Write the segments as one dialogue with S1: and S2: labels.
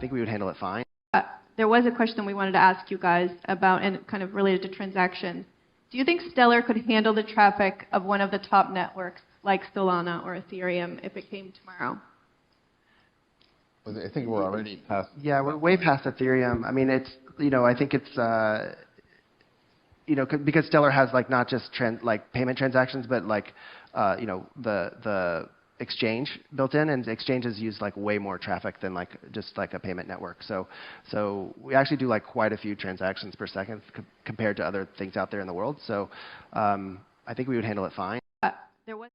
S1: think we would handle it fine.
S2: There was a question we wanted to ask you guys about, and kind of related to transactions. Do you think Stellar could handle the traffic of one of the top networks like Solana or Ethereum if it came tomorrow?
S3: I think we're already past.
S1: Yeah, we're way past Ethereum. I mean, it's, I think it's, because Stellar has like not just payment transactions, but like, the exchange built in, and exchanges use like way more traffic than like just like a payment network. So we actually do like quite a few transactions per second compared to other things out there in the world. So I think we would handle it fine.
S2: There was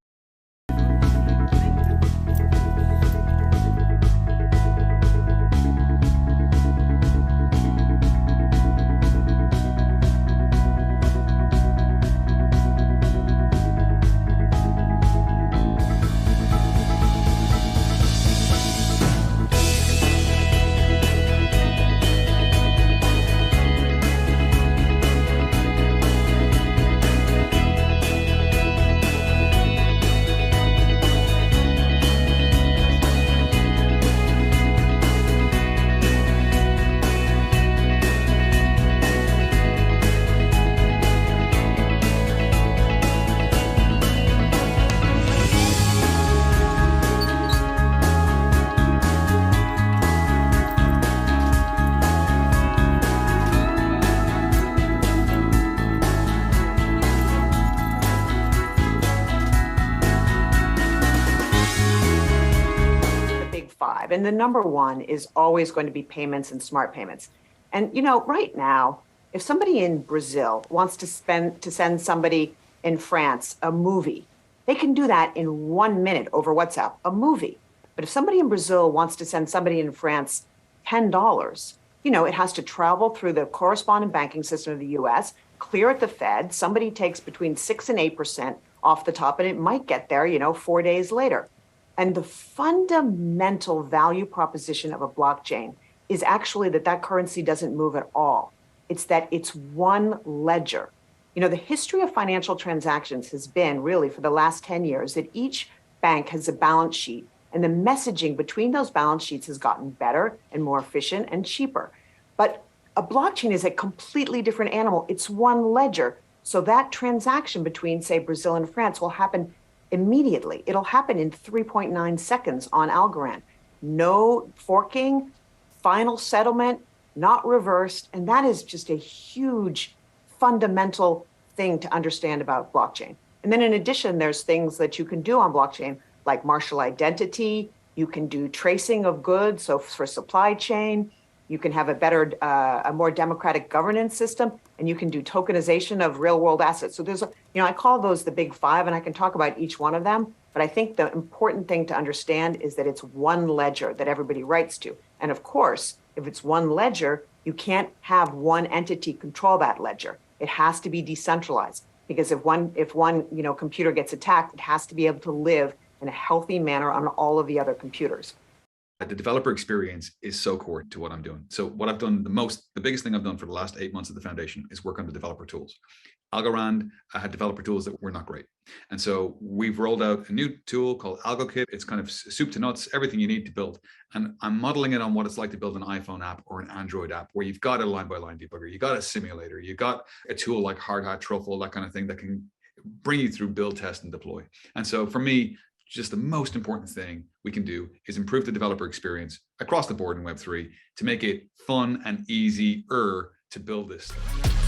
S4: And the number one is always going to be payments and smart payments. And, right now, if somebody in Brazil wants to send somebody in France a movie, they can do that in 1 minute over WhatsApp, a movie. But if somebody in Brazil wants to send somebody in France $10, it has to travel through the correspondent banking system of the US, clear at the Fed. Somebody takes between 6 and 8% off the top, and it might get there, 4 days later. And the fundamental value proposition of a blockchain is actually that currency doesn't move at all. It's that it's one ledger. The history of financial transactions has been really for the last 10 years that each bank has a balance sheet, and the messaging between those balance sheets has gotten better and more efficient and cheaper. But a blockchain is a completely different animal. It's one ledger. So that transaction between, say, Brazil and France will happen immediately. It'll happen in 3.9 seconds on Algorand. No forking, final settlement, not reversed. And that is just a huge fundamental thing to understand about blockchain. And then in addition, there's things that you can do on blockchain, like marshal identity. You can do tracing of goods. So for supply chain, you can have a more democratic governance system, and you can do tokenization of real world assets. So there's, I call those the big five, and I can talk about each one of them. But I think the important thing to understand is that it's one ledger that everybody writes to. And of course, if it's one ledger, you can't have one entity control that ledger. It has to be decentralized, because if one computer gets attacked, it has to be able to live in a healthy manner on all of the other computers.
S5: The developer experience is so core to what I'm doing. So what I've done the biggest thing I've done for the last 8 months at the foundation is work on the developer tools. Algorand had developer tools that were not great. And so we've rolled out a new tool called AlgoKit. It's kind of soup to nuts, everything you need to build. And I'm modeling it on what it's like to build an iPhone app or an Android app, where you've got a line-by-line debugger, you got a simulator, you got a tool like Hardhat, Truffle, that kind of thing that can bring you through build, test, and deploy. And so for me, just the most important thing we can do is improve the developer experience across the board in Web3 to make it fun and easier to build this stuff.